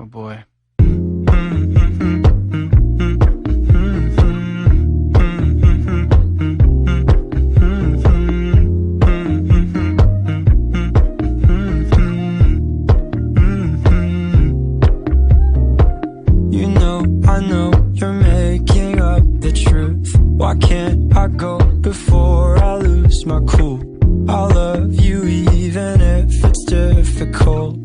Oh boy. I know you're making up the truth. Why can't I go before I lose my cool? I love you even if it's difficult.